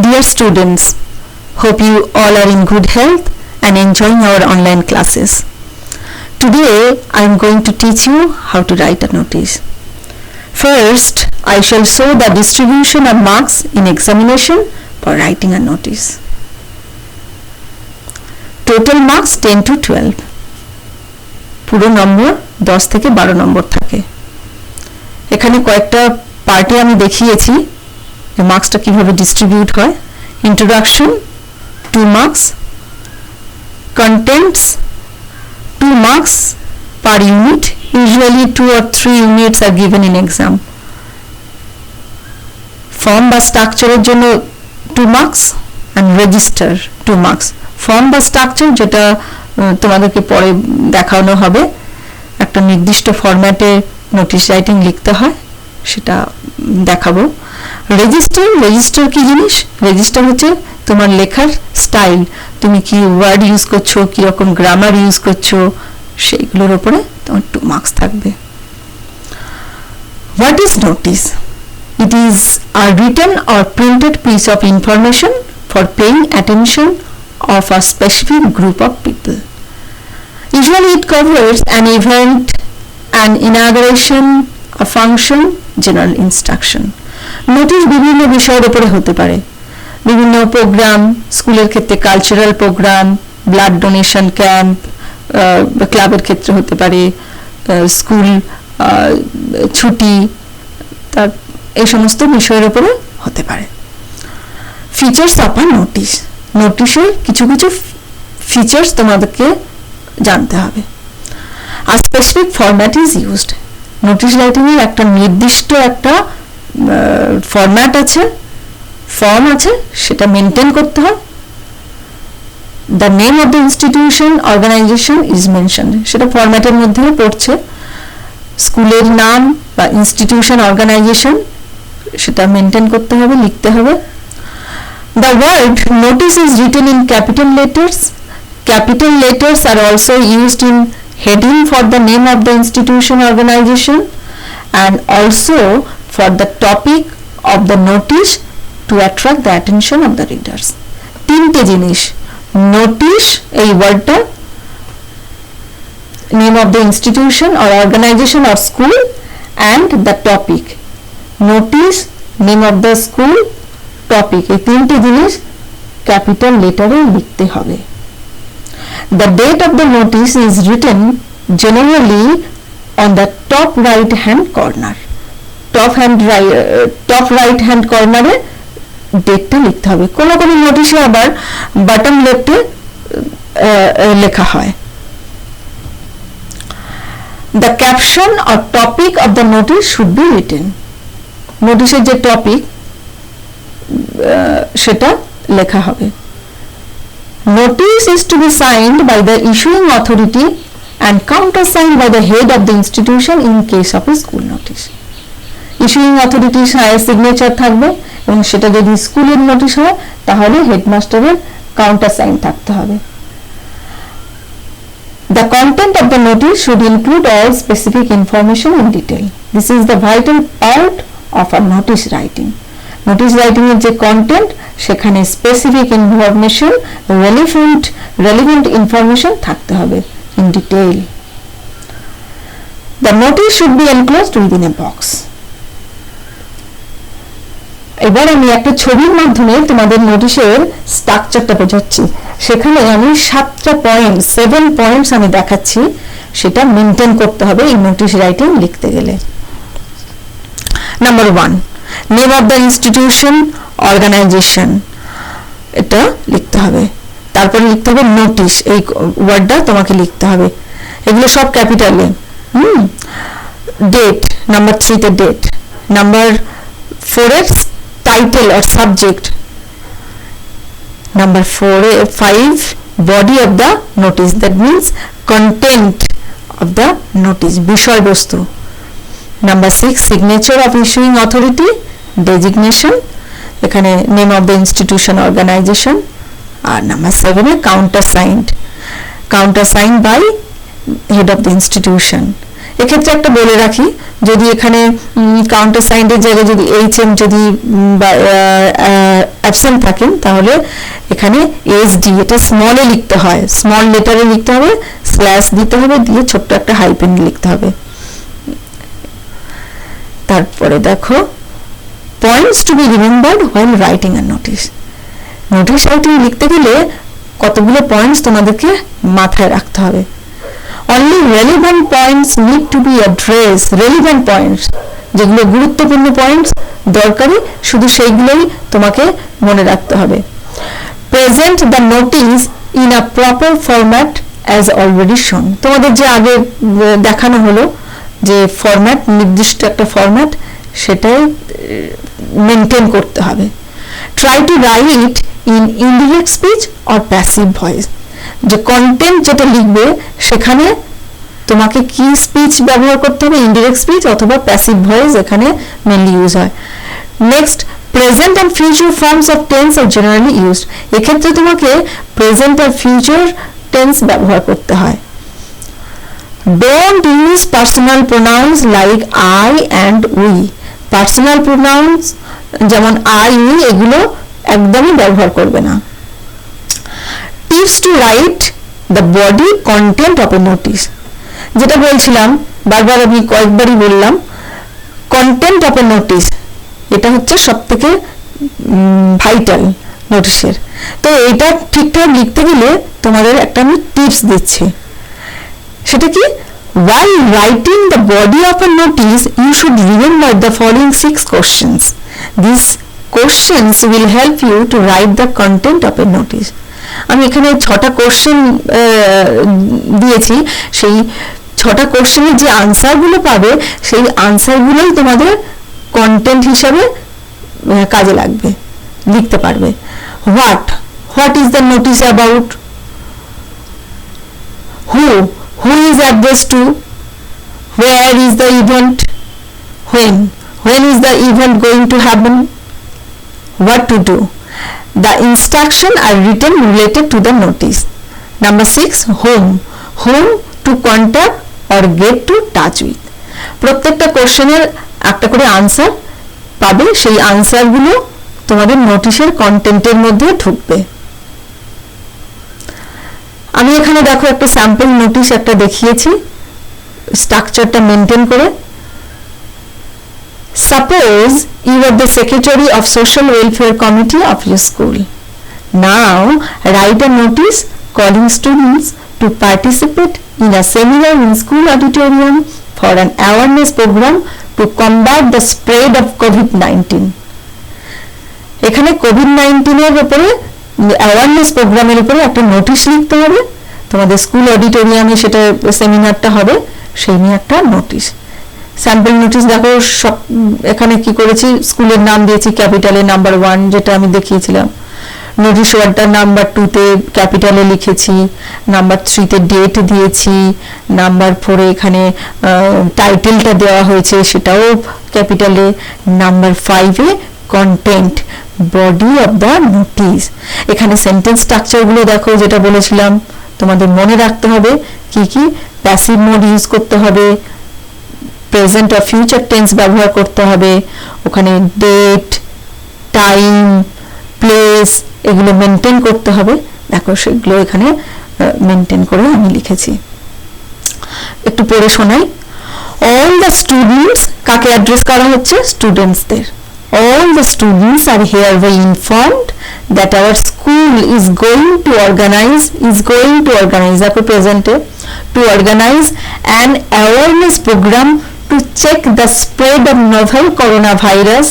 Dear students, hope you all are in good health and enjoying our online classes. Today I am going to teach you how to write a notice. First, I shall show the distribution of marks in examination for writing a notice. Total marks 10 to 12. পুরো নম্বর 10 থেকে 12 নম্বর থাকে। এখানে কয়েকটা পার্টে আমি দেখিয়েছি যে মার্কসটা কিভাবে ডিস্ট্রিবিউট হয়। Introduction 2 marks, contents 2 marks per unit, usually 2 or 3 units are given in exam. Form বা স্ট্রাকচারের জন্য 2 marks and register 2 marks. Form বা স্ট্রাকচার যেটা তোমাদেরকে পরে দেখানো হবে, একটা নির্দিষ্ট ফরম্যাটে নোটিশ রাইটিং লিখতে হয় সেটা দেখাবো। রেজিস্টার কি জিনিস? রেজিস্টার হচ্ছে তোমার লেখার স্টাইল, তুমি কি ওয়ার্ড ইউজ করছো, কি রকম গ্রামার ইউজ করছো, সেইগুলোর উপরে তোমার 2 marks থাকবে। What is notice? It is a written or printed piece of information for paying attention of a specific group of people. Usually it covers an event, an inauguration, a function, general instruction. Notice বিভিন্ন বিষয়ের উপরে হতে পারে, বিভিন্ন program, স্কুলের ক্ষেত্রে cultural program, blood donation camp, ক্লাবের ক্ষেত্রে হতে পারে স্কুল ছুটি, তার এই সমস্ত বিষয়ের উপরে হতে পারে। ফিচার্স অফ আ নোটিশ, নোটিশের কিছু কিছু ফিচার্স তোমাদেরকে জানতে হবে। আর specific format is used, notice রাইটিংয়ের একটা নির্দিষ্ট একটা ফরম্যাট আছে, ফর্ম আছে, সেটা মেনটেন করতে হয়। The name of the institution organization is mention, সেটা ফরম্যাটের মধ্যে পড়ছে। স্কুলের নাম বা ইনস্টিটিউশন অর্গানাইজেশন সেটা মেনটেন করতে হবে, লিখতে হবে। The word notice is written in capital letters. Capital letters are also used in heading for the name of the institution organization and also for the topic of the notice to attract the attention of the readers. তিনটে জিনিস, notice এই ওয়ার্ডটা, name of the institution or organization or school, and the topic. Notice, name of the school, topic, এই তিনটে জিনিস capital লেটারে লিখতে হবে। The date of the notice is written generally on the top right hand corner. top right hand corner এ ডেটটা লিখতে হবে। কোনো কোনো নোটিশে আবার বটম লেফটে লেখা হয়। The caption or topic of the notice should be written. নোটিশের যে টপিক সেটা লেখা হবে। Notice is to be signed by the issuing authority and countersigned by the head of the institution in case of a school notice. Issuing authority signature থাকবে এবং সেটা যদি স্কুলের নোটিশ হয় তাহলে হেডমাস্টারের কাউন্টারসাইন থাকতে হবে। The content of the notice should include all specific information in detail. This is the vital part of a notice writing. Notice writing এর যে কন্টেন্ট সেখানে স্পেসিফিক ইনফরমেশন, রেলিভেন্ট ইনফরমেশন থাকতে হবে in detail. The notice should be enclosed within a box. এবার আমি একটা ছবির মাধ্যমে তোমাদের নোটিশের স্ট্রাকচারটা বোঝাচ্ছি। সেখানে আমি 7 পয়েন্টস আমি দেখাচ্ছি, সেটা মেনটেন করতে হবে এই নোটিশ রাইটিং লিখতে গেলে। Number 1, name of the institution organization, এটা লিখতে হবে। তারপরে লিখতে হবে নোটিশ, এই ওয়ার্ডটা তোমাকে লিখতে হবে। এগুলো সব ক্যাপিটালে। ডেট, নাম্বার 3 তে ডেট। নাম্বার 4 এর title or subject. Number 5 body of the notice, that means content of the notice, বিষয়বস্তু। Number 6 signature of issuing authority, designation, এখানে name of the institution organisation. আর নাম্বার 7 এ countersign by head of the institution. এক্ষেত্রে একটা বলে রাখি, যদি এখানে কাউন্টারসাইনের জায়গায় যদি HM যদি অ্যাবসেন্ট থাকেন তাহলে এখানে এসডি এটা স্মলে লিখতে হয়, স্মল লেটারে লিখতে হবে, স্ল্যাশ দিতে হবে, দিয়ে ছোট্ট একটা হাইপেন লিখতে হবে। তারপরে দেখো points to be remembered while writing a notice. Notice writing লিখতে গেলে কতগুলো পয়েন্টস তোমাদেরকে মাথায় রাখতে হবে। Only relevant points need to be address, relevant points যেগুলো গুরুত্বপূর্ণ পয়েন্টস দরকারি শুধু সেইগুলোই তোমাকে মনে রাখতে হবে। Present the notice in a proper format as already শোন, তোমাদের যে আগে দেখানো হলো যে ফরম্যাট, নির্দিষ্ট একটা ফরম্যাট সেটাই মেনটেন করতে হবে। Try to write in indirect speech or passive voice, যে কন্টেন্ট যেটা লিখবে সেখানে তোমাকে কি স্পিচ ব্যবহার করতে হবে, ইনডিরেক্ট স্পিচ অথবা প্যাসিভ ভয়েস এখানে মেনলি ইউজ হয়। Next present and future forms of tense are generally used, এক্ষেত্রে তোমাকে প্রেজেন্ট আর ফিউচার টেন্স ব্যবহার করতে হয়। Don't use personal pronouns like I and we, personal pronouns যেমন আই উই এগুলো একদমই ব্যবহার করবে না। Tips to write the body content of a notice, যেটা বলছিলাম বারবার আমি কয়েকবারই বললাম, কন্টেন্ট অফ এ নোটিশ এটা হচ্ছে সব থেকে ভাইটাল নোটিশের। তো এটা ঠিকঠাক লিখতে গেলে তোমাদের একটা আমি টিপস দিচ্ছি, সেটা কি, while writing the body of a notice you should remember the following 6 questions. These questions will help you to write the content of a notice. আমি এখানে 6টা কোশ্চেন দিয়েছি, সেই 6টা কোশ্চেনের যে আনসারগুলো পাবে সেই আনসারগুলোই তোমাদের কন্টেন্ট হিসাবে কাজে লাগবে, লিখতে পারবে। What is the notice about, who is addressed to, where is the event, when is the event going to happen, what to do. The instruction are written related to the notice. Number 6, whom to contact or get to touch with. প্রত্যেকটা কোশ্চেনের একটা করে answer পাবে, সেই আনসারগুলো তোমাদের নোটিশের কন্টেন্টের মধ্যে ঢুকবে। আমি এখানে দেখো একটা স্যাম্পল নোটিশ একটা দেখিয়েছি স্ট্রাকচারটা মেনটেন করে। Suppose you are the secretary of social welfare committee of your school. Now write a notice calling students to participate in a seminar in school auditorium for an awareness programme to combat the spread of কোভিড-19। এখানে কোভিড-19 এর উপরে awareness প্রোগ্রামের উপরে একটা notice লিখতে হবে, তোমাদের স্কুল অডিটোরিয়ামে সেটা সেমিনারটা হবে, সেই নিয়ে একটা নোটিশ। স্যাম্পল নোটিশ দেখো সব এখানে কি করেছি, স্কুলের নাম দিয়েছি ক্যাপিটালে নাম্বার 1 যেটা আমি দেখিয়েছিলাম, নোটিশ ওয়ার্ডটা নাম্বার 2তে ক্যাপিটালে লিখেছি, নাম্বার 3তে ডেট দিয়েছি, নাম্বার 4 এখানে টাইটেলটা দেওয়া হয়েছে সেটাও ক্যাপিটালে, নাম্বার 5-এ content body of the notice. এখানে সেন্টেন্স স্ট্রাকচারগুলো দেখো যেটা বলেছিলাম তোমাদের মনে রাখতে হবে, কি কি প্যাসিভ মোড ইউজ করতে হবে, প্রেজেন্ট আর ফিউচার টেন্স ব্যবহার করতে হবে, ওখানে ডেট, টাইম, প্লেস এগুলো মেনটেন করতে হবে। দেখো সেগুলো এখানে মেনটেন করে আমি লিখেছি। একটু পড়ে শোনাই। অল দ্য স্টুডেন্টস, কাকে অ্যাড্রেস করা হচ্ছে, স্টুডেন্টসদের। All the students are hereby informed that our school is going to organize দেখো প্রেজেন্টে, to organize an awareness program to check the spread of novel coronavirus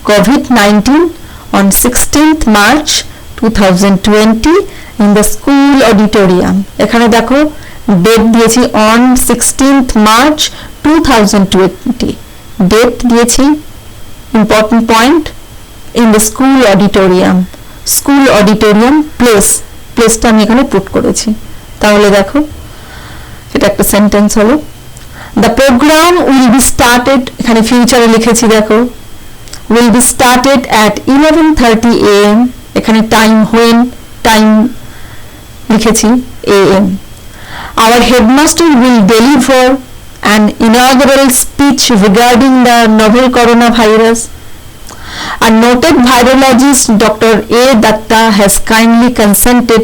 COVID-19 on 16th March 2020 in the school auditorium. এখানে দেখো date দিয়েছি on 16th March 2020, date দিয়েছি, important point, in the school auditorium, প্লেসটা আমি এখানে put করেছি। তাহলে দেখো এটা একটা সেন্টেন্স হলো। the program will be started, এখানে ফিউচারে লিখেছি দেখো, will be started at 11:30 am, এখানে টাইম when, টাইম লিখেছি am. our headmaster will deliver an inaugural speech regarding the novel coronavirus. A noted virologist, Dr. A. Datta, has kindly consented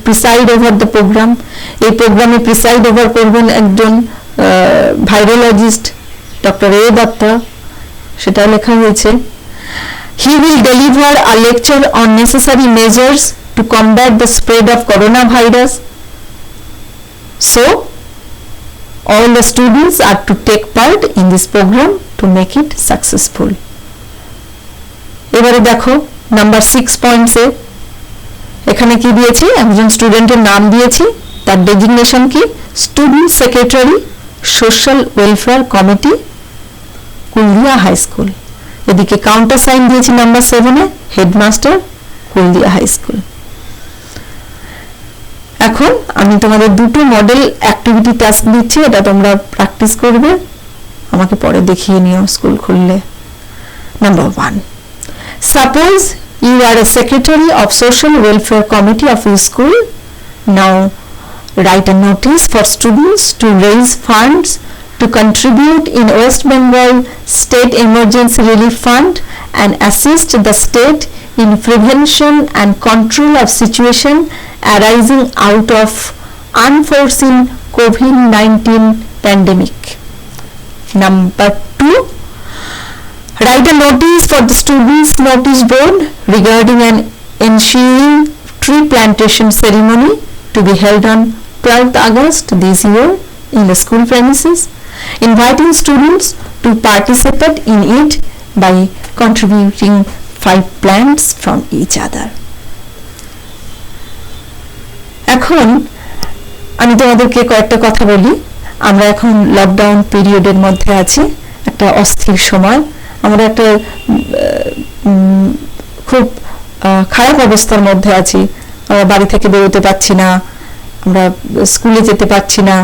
preside over the program. এই প্রোগ্রামে preside over করবেন একজন virologist doctor A Datta, সেটা লেখা হয়েছে। He will deliver a lecture on necessary measures to combat the spread of coronavirus. So, all the students are to take part in this program to make it successful. এবারে দেখো number 6 পয়েন্টসে এখানে কি দিয়েছি, একজন স্টুডেন্টের নাম দিয়েছি, তার ডেজিগনেশন কি, student secretary, social welfare committee, Kuldia high school. এদিকে কাউন্টার সাইন দিয়েছি নাম্বার 7-এ, হেডমাস্টার, কুলদিয়া হাই স্কুল। এখন আমি তোমাদের দুটো মডেল অ্যাক্টিভিটি টাস্ক দিচ্ছি, এটা তোমরা প্র্যাকটিস করবে, আমাকে পরে দেখিয়ে নিও স্কুল খুললে। Number 1, suppose you are a secretary of social welfare committee of your school. Now write a notice for students to raise funds to contribute in West Bengal State Emergency Relief Fund and assist the state in prevention and control of situation arising out of unforeseen COVID-19 pandemic. Number 2, write a notice for the students' notice board regarding an ensuing tree plantation ceremony to be held on 12th August this year in the school premises, inviting students to participate in it by contributing 5 plants from each other. এখন আমি তোমাদেরকে কয়েকটা কথা বলি। আমরা এখন lockdown পিরিয়ডের মধ্যে আছি, একটা অস্থির সময়, আমরা একটা খুব খারাপ অবস্থার মধ্যে আছি। আমরা বাড়ি থেকে বেরোতে পারছি না, আমরা স্কুলে যেতে পারছি না।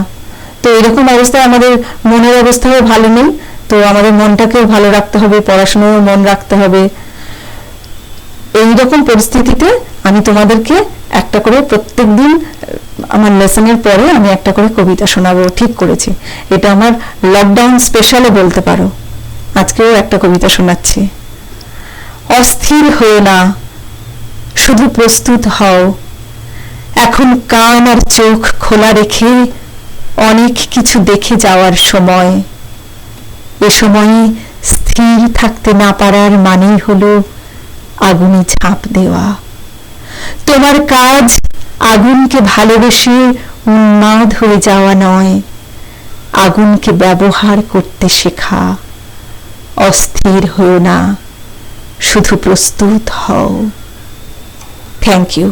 তো এরকম অবস্থায় আমাদের মনের অবস্থাও ভালো নেই, তো আমাদের মনটাকেও ভালো রাখতে হবে, পড়াশোনায়ও মন রাখতে হবে। এইরকম পরিস্থিতিতে আমি তোমাদেরকে একটা করে প্রত্যেক দিন আমার লেসনের পরে আমি একটা করে কবিতা শোনাবো, ঠিক করেছি। এটা আমার লকডাউন স্পেশালও বলতে পারো। আজকেও একটা কবিতা শোনাচ্ছি। অস্থির হও না, শুধু প্রস্তুত হও, এখন কান আর চোখ খোলা রেখে অনেক কিছু দেখে যাওয়ার সময়। এ সময়ে স্থির থাকতে না পারার মানেই হলো আগুনে ঝাঁপ দেওয়া। তোমার কাজ আগুনকে ভালোবেসে উন্মাদ হয়ে যাওয়া নয়, আগুনকে ব্যবহার করতে শেখা। অস্থির হও না, শুধু প্রস্তুত হও। Thank you.